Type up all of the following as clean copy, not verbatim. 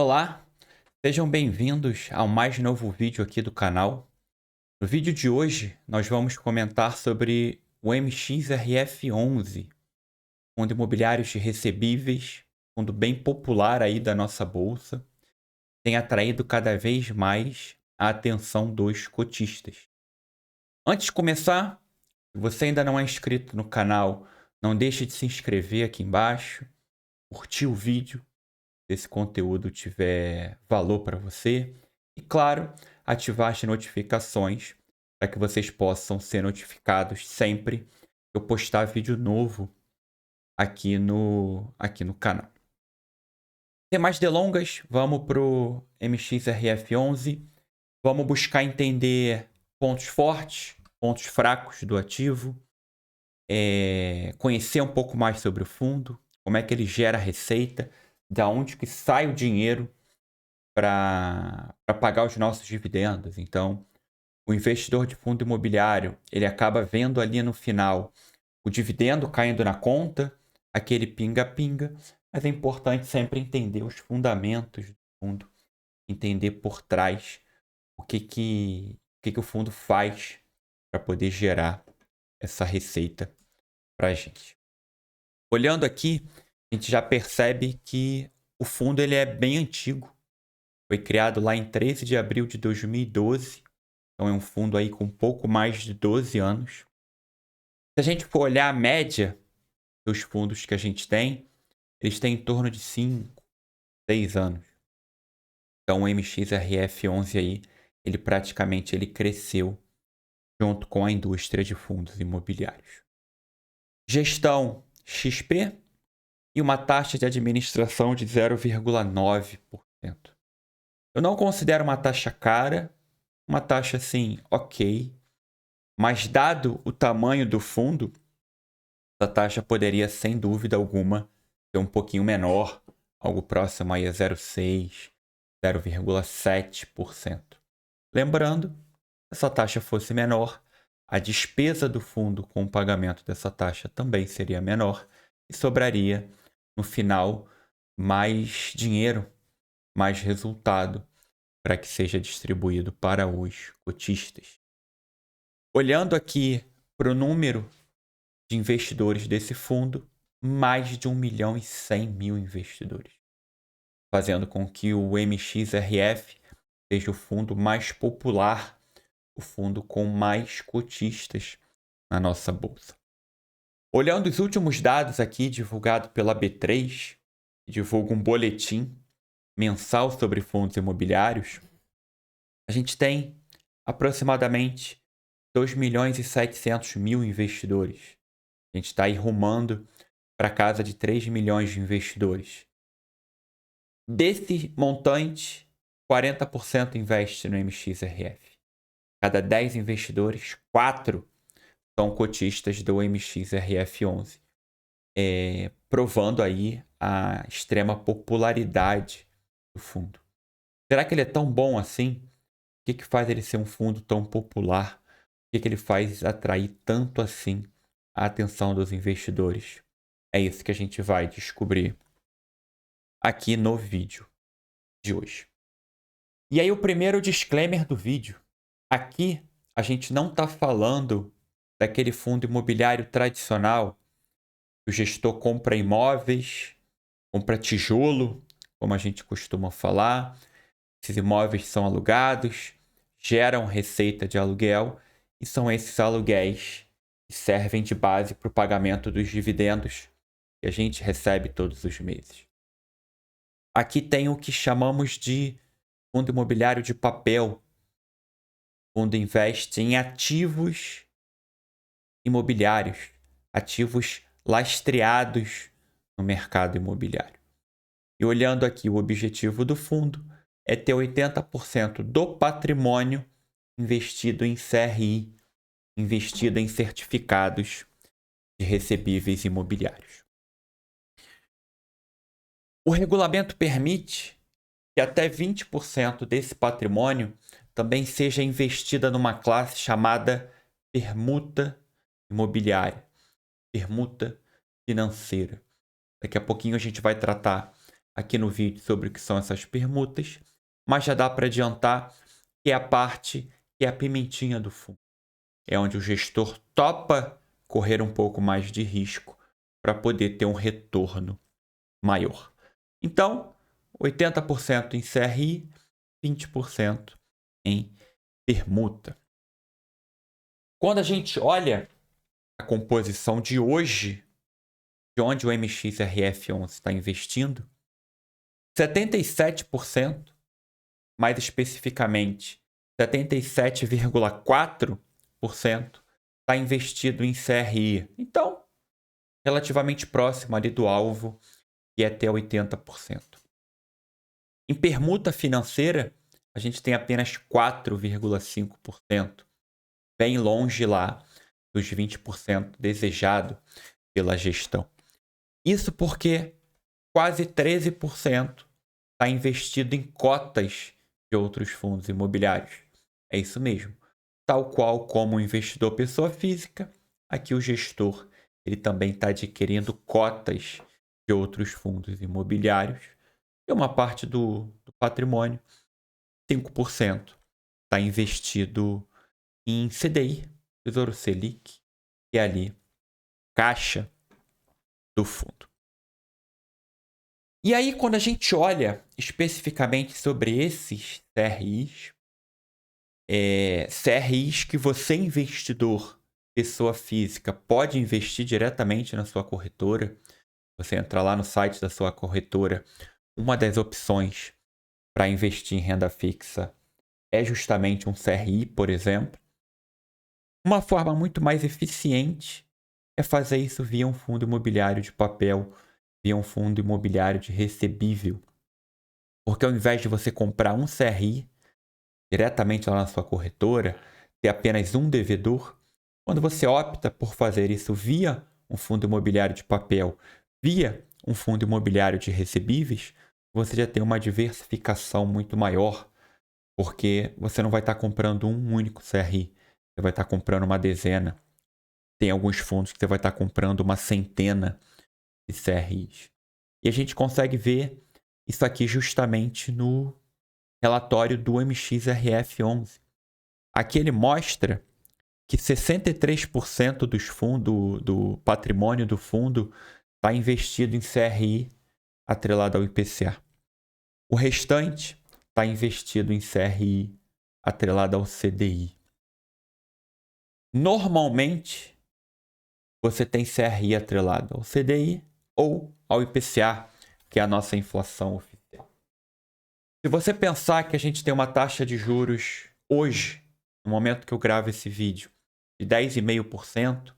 Olá, sejam bem-vindos ao mais novo vídeo aqui do canal. No vídeo de hoje, nós vamos comentar sobre o MXRF11, fundo imobiliário de recebíveis, fundo bem popular aí da nossa bolsa, tem atraído cada vez mais a atenção dos cotistas. Antes de começar, se você ainda não é inscrito no canal, não deixe de se inscrever aqui embaixo, curtir o vídeo, se esse conteúdo tiver valor para você. E, claro, ativar as notificações para que vocês possam ser notificados sempre que eu postar vídeo novo aqui no canal. Sem mais delongas, vamos para o MXRF11. Vamos buscar entender pontos fortes, pontos fracos do ativo, conhecer um pouco mais sobre o fundo, como é que ele gera receita, da onde que sai o dinheiro para pagar os nossos dividendos. Então, o investidor de fundo imobiliário, ele acaba vendo ali no final o dividendo caindo na conta, aquele pinga-pinga, mas é importante sempre entender os fundamentos do fundo, entender por trás o que o fundo faz para poder gerar essa receita para a gente. Olhando aqui, a gente já percebe que o fundo ele é bem antigo. Foi criado lá em 13 de abril de 2012. Então é um fundo aí com um pouco mais de 12 anos. Se a gente for olhar a média dos fundos que a gente tem, eles têm em torno de 5, 6 anos. Então o MXRF11 aí, ele cresceu junto com a indústria de fundos imobiliários. Gestão XP e uma taxa de administração de 0,9%. Eu não considero uma taxa cara, uma taxa assim, ok. Mas dado o tamanho do fundo, essa taxa poderia, sem dúvida alguma, ser um pouquinho menor, algo próximo aí a 0,6%, 0,7%. Lembrando, se essa taxa fosse menor, a despesa do fundo com o pagamento dessa taxa também seria menor e sobraria, no final, mais dinheiro, mais resultado para que seja distribuído para os cotistas. Olhando aqui para o número de investidores desse fundo, mais de 1.100.000 investidores, fazendo com que o MXRF seja o fundo mais popular, o fundo com mais cotistas na nossa bolsa. Olhando os últimos dados aqui divulgados pela B3, que divulga um boletim mensal sobre fundos imobiliários, a gente tem aproximadamente 2.700.000 investidores. A gente está aí rumando para casa de 3 milhões de investidores. Desse montante, 40% investe no MXRF. Cada 10 investidores, 4 são cotistas do MXRF11, provando aí a extrema popularidade do fundo. Será que ele é tão bom assim? O que faz ele ser um fundo tão popular? O que ele faz atrair tanto assim a atenção dos investidores? É isso que a gente vai descobrir aqui no vídeo de hoje. E aí o primeiro disclaimer do vídeo. Aqui a gente não está falando daquele fundo imobiliário tradicional que o gestor compra imóveis, compra tijolo, como a gente costuma falar. Esses imóveis são alugados, geram receita de aluguel e são esses aluguéis que servem de base para o pagamento dos dividendos que a gente recebe todos os meses. Aqui tem o que chamamos de fundo imobiliário de papel. O fundo investe em ativos imobiliários, ativos lastreados no mercado imobiliário. E olhando aqui, o objetivo do fundo é ter 80% do patrimônio investido em CRI, investido em certificados de recebíveis imobiliários. O regulamento permite que até 20% desse patrimônio também seja investida numa classe chamada permuta imobiliária, permuta financeira. Daqui a pouquinho a gente vai tratar aqui no vídeo sobre o que são essas permutas, mas já dá para adiantar que é a parte que é a pimentinha do fundo. É onde o gestor topa correr um pouco mais de risco para poder ter um retorno maior. Então, 80% em CRI, 20% em permuta. Quando a gente olha a composição de hoje, de onde o MXRF11 está investindo, 77%, mais especificamente 77,4%, está investido em CRI. Então, relativamente próximo ali do alvo, que é até 80%. Em permuta financeira, a gente tem apenas 4,5%, bem longe lá dos 20% desejado pela gestão. Isso porque quase 13% está investido em cotas de outros fundos imobiliários. É isso mesmo. Tal qual como o investidor pessoa física, aqui o gestor ele também está adquirindo cotas de outros fundos imobiliários. E uma parte do patrimônio, 5%, está investido em CDI, Tesouro Selic, e ali, caixa do fundo. E aí, quando a gente olha especificamente sobre esses CRIs, CRIs que você, investidor, pessoa física, pode investir diretamente na sua corretora. Você entra lá no site da sua corretora, uma das opções para investir em renda fixa é justamente um CRI, por exemplo. Uma forma muito mais eficiente é fazer isso via um fundo imobiliário de papel, via um fundo imobiliário de recebível. Porque ao invés de você comprar um CRI diretamente lá na sua corretora, ter apenas um devedor, quando você opta por fazer isso via um fundo imobiliário de papel, via um fundo imobiliário de recebíveis, você já tem uma diversificação muito maior, porque você não vai estar comprando um único CRI, você vai estar comprando uma dezena. Tem alguns fundos que você vai estar comprando uma centena de CRIs. E a gente consegue ver isso aqui justamente no relatório do MXRF11. Aqui ele mostra que 63% dos fundos, do patrimônio do fundo está investido em CRI atrelado ao IPCA. O restante está investido em CRI atrelado ao CDI. Normalmente, você tem CRI atrelado ao CDI ou ao IPCA, que é a nossa inflação oficial. Se você pensar que a gente tem uma taxa de juros hoje, no momento que eu gravo esse vídeo, de 10,5%,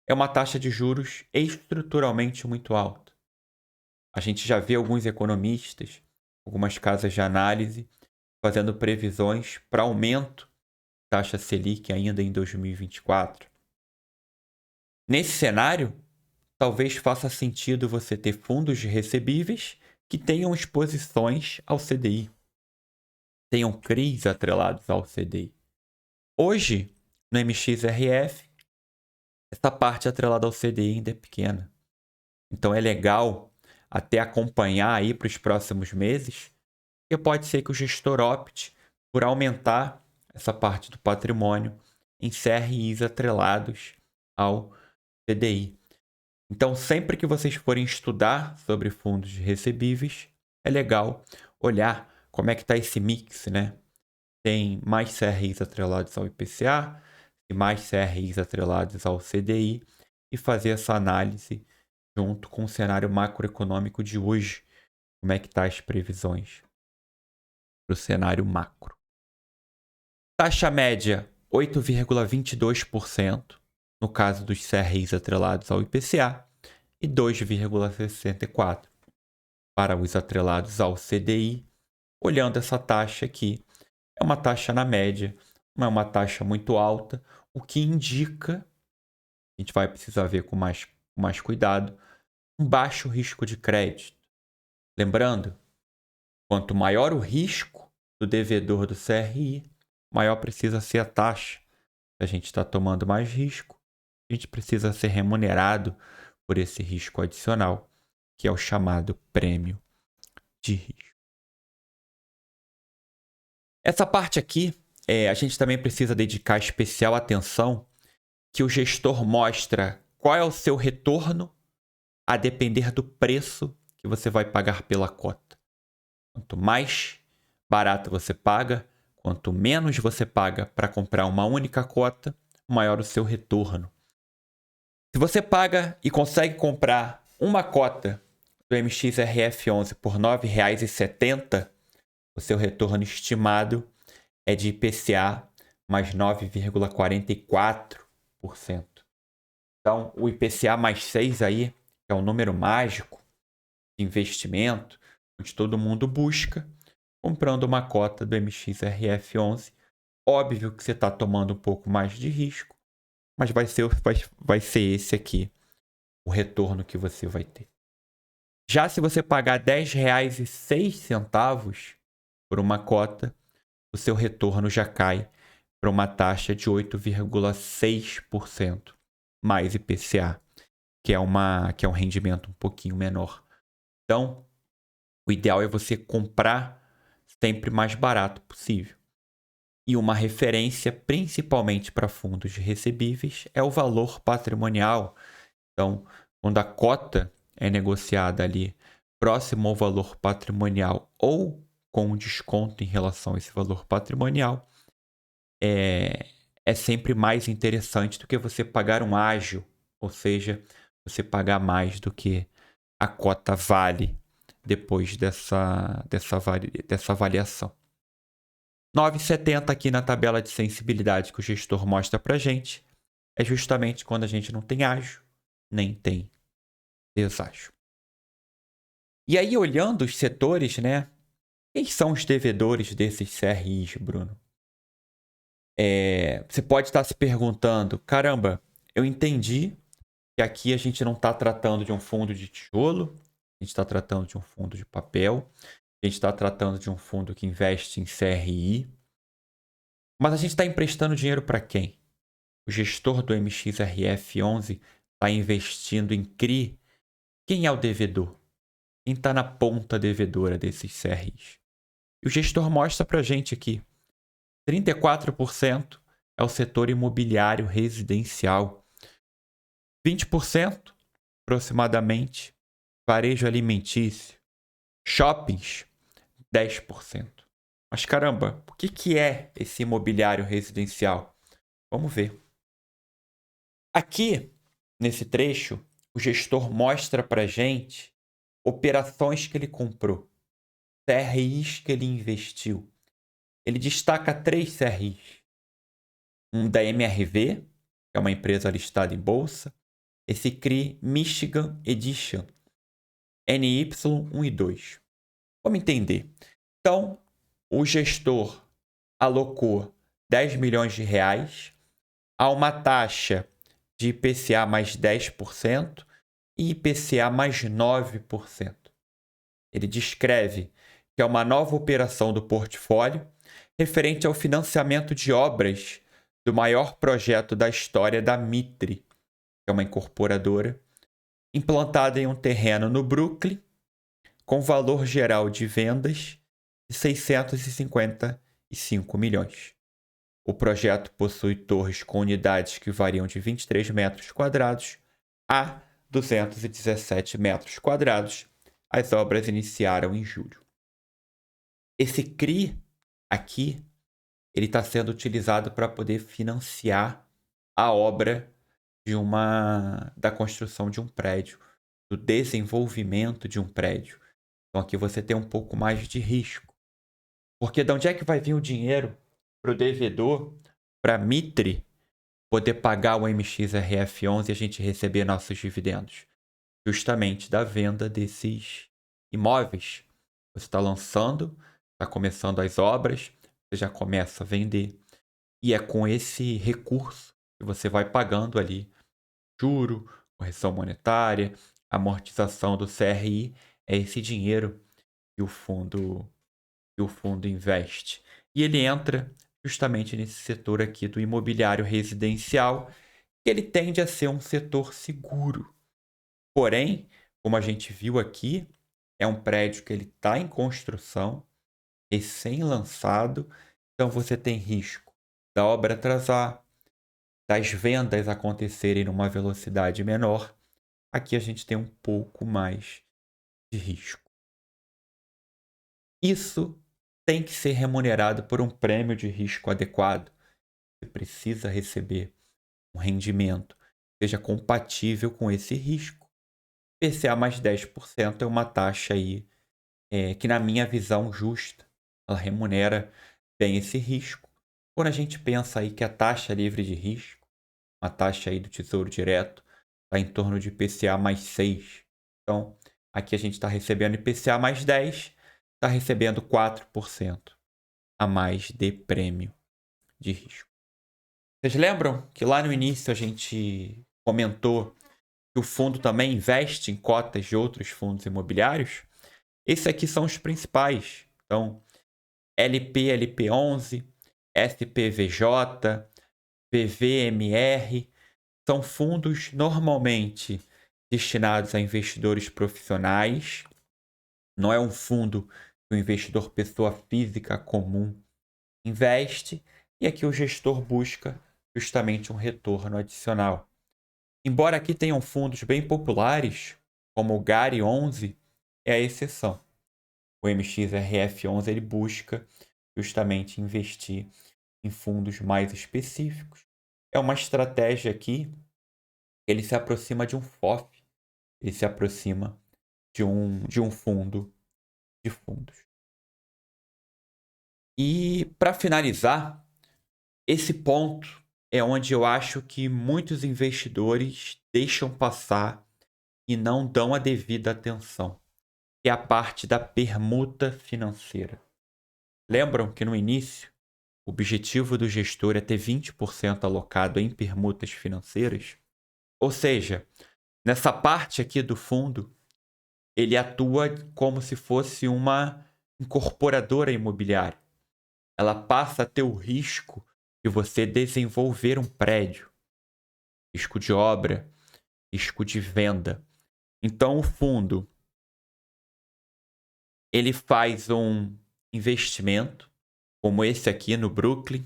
é uma taxa de juros estruturalmente muito alta. A gente já vê alguns economistas, algumas casas de análise, fazendo previsões para aumento da taxa Selic ainda em 2024. Nesse cenário, talvez faça sentido você ter fundos de recebíveis que tenham exposições ao CDI, tenham CRIs atrelados ao CDI. Hoje, no MXRF, essa parte atrelada ao CDI ainda é pequena. Então é legal até acompanhar aí para os próximos meses, porque pode ser que o gestor opte por aumentar essa parte do patrimônio em CRIs atrelados ao CDI. Então, sempre que vocês forem estudar sobre fundos de recebíveis, é legal olhar como é que está esse mix, né? Tem mais CRIs atrelados ao IPCA, e mais CRIs atrelados ao CDI, e fazer essa análise junto com o cenário macroeconômico de hoje. Como é que tá as previsões para o cenário macro? Taxa média 8,22% no caso dos CRIs atrelados ao IPCA e 2,64% para os atrelados ao CDI. Olhando essa taxa aqui, é uma taxa na média, não é uma taxa muito alta, o que indica, a gente vai precisar ver com mais cuidado, um baixo risco de crédito. Lembrando, quanto maior o risco do devedor do CRI, maior precisa ser a taxa. Se a gente está tomando mais risco, a gente precisa ser remunerado por esse risco adicional, que é o chamado prêmio de risco. Essa parte aqui, a gente também precisa dedicar especial atenção que o gestor mostra qual é o seu retorno a depender do preço que você vai pagar pela cota. Quanto mais barato você paga, quanto menos você paga para comprar uma única cota, maior o seu retorno. Se você paga e consegue comprar uma cota do MXRF11 por R$ 9,70, o seu retorno estimado é de IPCA mais 9,44%. Então, o IPCA mais 6 aí, que é um número mágico de investimento, onde todo mundo busca, comprando uma cota do MXRF11. Óbvio que você está tomando um pouco mais de risco, mas vai ser esse aqui o retorno que você vai ter. Já se você pagar R$ 10,06 por uma cota, o seu retorno já cai para uma taxa de 8,6% mais IPCA, que é um rendimento um pouquinho menor. Então, o ideal é você comprar sempre mais barato possível. E uma referência, principalmente para fundos de recebíveis, é o valor patrimonial. Então, quando a cota é negociada ali próximo ao valor patrimonial ou com desconto em relação a esse valor patrimonial, é sempre mais interessante do que você pagar um ágio, ou seja, você pagar mais do que a cota vale depois dessa avaliação. 9,70 aqui na tabela de sensibilidade que o gestor mostra para gente é justamente quando a gente não tem ágio, nem tem deságio. E aí, olhando os setores, né? Quem são os devedores desses CRIs, Bruno? Você pode estar se perguntando, caramba, eu entendi que aqui a gente não está tratando de um fundo de tijolo, a gente está tratando de um fundo de papel, a gente está tratando de um fundo que investe em CRI, mas a gente está emprestando dinheiro para quem? O gestor do MXRF11 está investindo em CRI. Quem é o devedor? Quem está na ponta devedora desses CRIs? E o gestor mostra para a gente aqui. 34% é o setor imobiliário residencial. 20%, aproximadamente, varejo alimentício. Shoppings, 10%. Mas caramba, o que é esse imobiliário residencial? Vamos ver. Aqui, nesse trecho, o gestor mostra para gente operações que ele comprou, CRIs que ele investiu. Ele destaca 3 CRIs. Um da MRV, que é uma empresa listada em bolsa. Esse CRI Michigan Edition, NY1 e 2. Vamos entender. Então, o gestor alocou 10 milhões de reais a uma taxa de IPCA mais 10% e IPCA mais 9%. Ele descreve que é uma nova operação do portfólio referente ao financiamento de obras do maior projeto da história da Mitre, que é uma incorporadora, implantada em um terreno no Brooklyn, com valor geral de vendas de 655 milhões. O projeto possui torres com unidades que variam de 23 metros quadrados a 217 metros quadrados. As obras iniciaram em julho. Esse CRI aqui, ele está sendo utilizado para poder financiar a obra da construção de um prédio, do desenvolvimento de um prédio. Então aqui você tem um pouco mais de risco. Porque de onde é que vai vir o dinheiro para o devedor, para a Mitre, poder pagar o MXRF11 e a gente receber nossos dividendos? Justamente da venda desses imóveis. Você está lançando, está começando as obras, você já começa a vender. E é com esse recurso que você vai pagando ali juro, correção monetária, amortização do CRI. É esse dinheiro que o fundo investe. E ele entra justamente nesse setor aqui do imobiliário residencial, que ele tende a ser um setor seguro. Porém, como a gente viu aqui, é um prédio que ele está em construção, recém-lançado, então você tem risco da obra atrasar, das vendas acontecerem numa velocidade menor. Aqui a gente tem um pouco mais de risco. Isso tem que ser remunerado por um prêmio de risco adequado. Você precisa receber um rendimento que seja compatível com esse risco. PCA mais 10% é uma taxa aí, que, na minha visão, justa. Ela remunera bem esse risco. Quando a gente pensa aí que a taxa livre de risco, uma taxa aí do Tesouro Direto, está em torno de IPCA mais 6. Então, aqui a gente está recebendo IPCA mais 10, está recebendo 4% a mais de prêmio de risco. Vocês lembram que lá no início a gente comentou que o fundo também investe em cotas de outros fundos imobiliários? Esses aqui são os principais. Então, LP, LP11, SPVJ, PVMR, são fundos normalmente destinados a investidores profissionais. Não é um fundo que o investidor pessoa física comum investe. E aqui o gestor busca justamente um retorno adicional. Embora aqui tenham fundos bem populares, como o GARI 11, é a exceção. O MXRF11 ele busca justamente investir em fundos mais específicos. É uma estratégia aqui, ele se aproxima de um FOF, ele se aproxima de um fundo de fundos. E para finalizar, esse ponto é onde eu acho que muitos investidores deixam passar e não dão a devida atenção, que é a parte da permuta financeira. Lembram que no início, o objetivo do gestor é ter 20% alocado em permutas financeiras? Ou seja, nessa parte aqui do fundo, ele atua como se fosse uma incorporadora imobiliária. Ela passa a ter o risco de você desenvolver um prédio, risco de obra, risco de venda. Então, o fundo ele faz um investimento, como esse aqui no Brooklyn,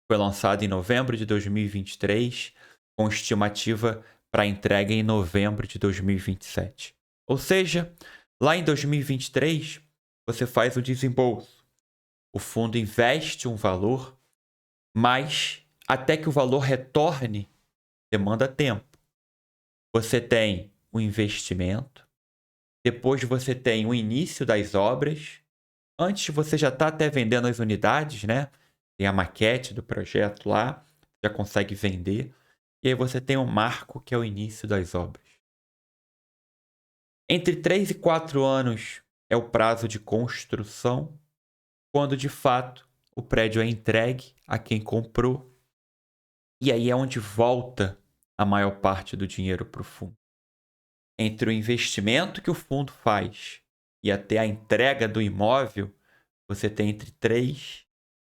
foi lançado em novembro de 2023, com estimativa para entrega em novembro de 2027. Ou seja, lá em 2023, você faz o desembolso. O fundo investe um valor, mas até que o valor retorne, demanda tempo. Você tem o investimento, depois você tem o início das obras. Antes você já está até vendendo as unidades, né? Tem a maquete do projeto lá, já consegue vender. E aí você tem o marco, que é o início das obras. Entre 3 e 4 anos é o prazo de construção, quando de fato o prédio é entregue a quem comprou. E aí é onde volta a maior parte do dinheiro para o fundo. Entre o investimento que o fundo faz e até a entrega do imóvel, você tem entre 3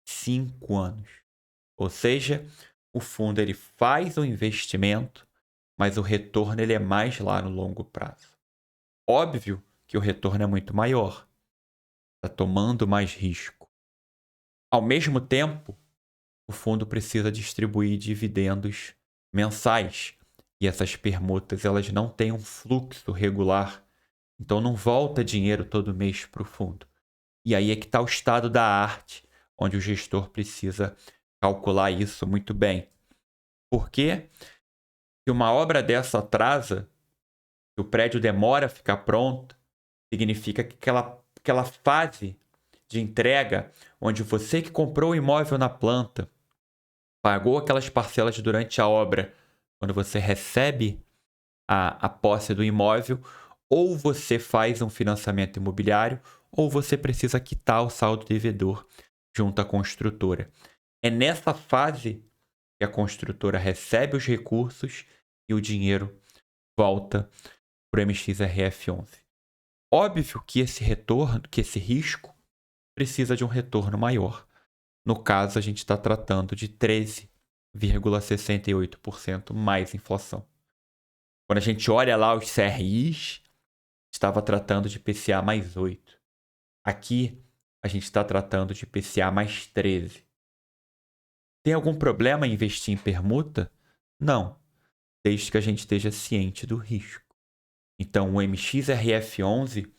e 5 anos. Ou seja, o fundo ele faz o investimento, mas o retorno ele é mais lá no longo prazo. Óbvio que o retorno é muito maior. Está tomando mais risco. Ao mesmo tempo, o fundo precisa distribuir dividendos mensais. E essas permutas elas não têm um fluxo regular. Então não volta dinheiro todo mês para o fundo. E aí é que está o estado da arte, onde o gestor precisa calcular isso muito bem. Porque se uma obra dessa atrasa, se o prédio demora a ficar pronto, significa que aquela fase de entrega, onde você que comprou o imóvel na planta, pagou aquelas parcelas durante a obra, quando você recebe a posse do imóvel, ou você faz um financiamento imobiliário, ou você precisa quitar o saldo devedor junto à construtora. É nessa fase que a construtora recebe os recursos e o dinheiro volta para o MXRF11. Óbvio que esse retorno, que esse risco, precisa de um retorno maior. No caso, a gente está tratando de 13,68% mais inflação. Quando a gente olha lá os CRIs, estava tratando de IPCA mais 8. Aqui, a gente está tratando de IPCA mais 13. Tem algum problema em investir em permuta? Não, desde que a gente esteja ciente do risco. Então, o MXRF11,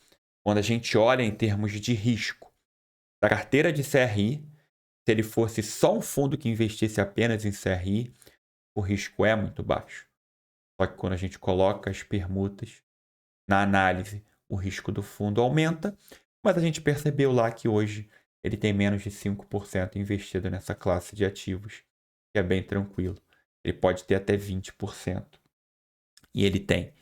quando a gente olha em termos de risco da carteira de CRI, se ele fosse só um fundo que investisse apenas em CRI, o risco é muito baixo. Só que quando a gente coloca as permutas na análise, o risco do fundo aumenta, mas a gente percebeu lá que hoje ele tem menos de 5% investido nessa classe de ativos, que é bem tranquilo. Ele pode ter até 20%. E ele tem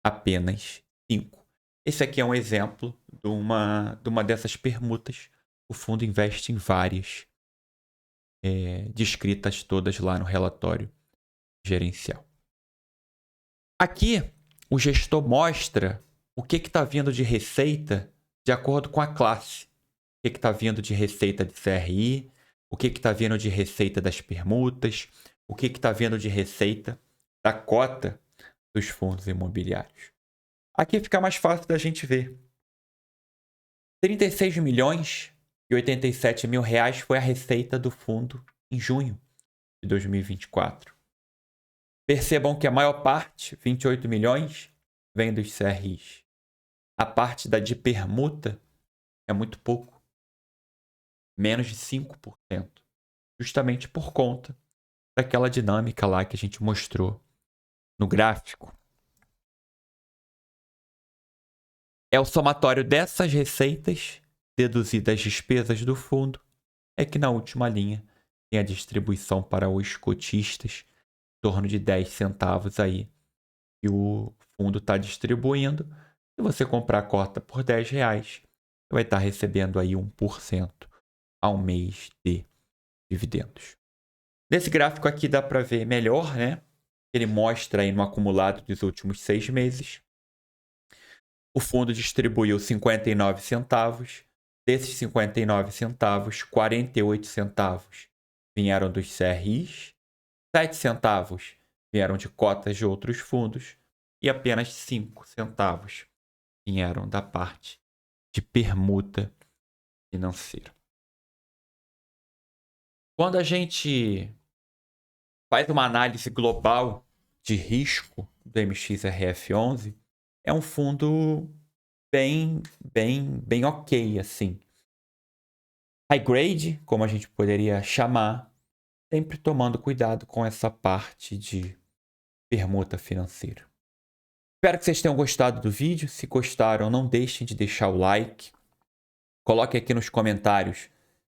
apenas 5%. Esse aqui é um exemplo de uma dessas permutas. O fundo investe em várias, descritas todas lá no relatório gerencial. Aqui, o gestor mostra o que está vindo de receita de acordo com a classe. O que está vindo de receita de CRI, o que está vindo de receita das permutas, o que está vindo de receita da cota dos fundos imobiliários. Aqui fica mais fácil da gente ver. 36 milhões e 87 mil reais foi a receita do fundo em junho de 2024. Percebam que a maior parte, 28 milhões, vem dos CRIs. A parte da de permuta é muito pouco. Menos de 5%. Justamente por conta daquela dinâmica lá que a gente mostrou no gráfico. É o somatório dessas receitas, deduzidas as despesas do fundo, é que na última linha tem a distribuição para os cotistas, em torno de 10 centavos aí, que o fundo está distribuindo. Se você comprar a cota por R$10, você vai estar recebendo aí 1% ao mês de dividendos. Nesse gráfico aqui dá para ver melhor, né? Ele mostra aí no acumulado dos últimos 6 meses. O fundo distribuiu 59 centavos. Desses 59 centavos, 48 centavos vieram dos CRIs, 7 centavos vieram de cotas de outros fundos e apenas 5 centavos vieram da parte de permuta financeira. Quando a gente faz uma análise global de risco do MXRF11, é um fundo bem ok, assim. High grade, como a gente poderia chamar, sempre tomando cuidado com essa parte de permuta financeira. Espero que vocês tenham gostado do vídeo. Se gostaram, não deixem de deixar o like. Coloque aqui nos comentários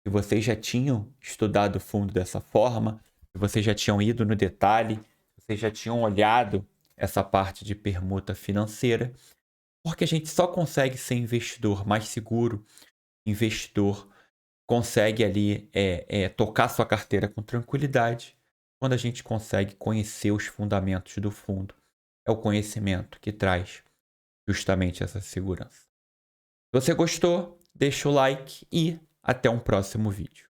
se vocês já tinham estudado o fundo dessa forma, se vocês já tinham ido no detalhe, se vocês já tinham olhado essa parte de permuta financeira, porque a gente só consegue ser investidor mais seguro, investidor consegue ali tocar sua carteira com tranquilidade, quando a gente consegue conhecer os fundamentos do fundo. É o conhecimento que traz justamente essa segurança. Se você gostou, deixa o like e até um próximo vídeo.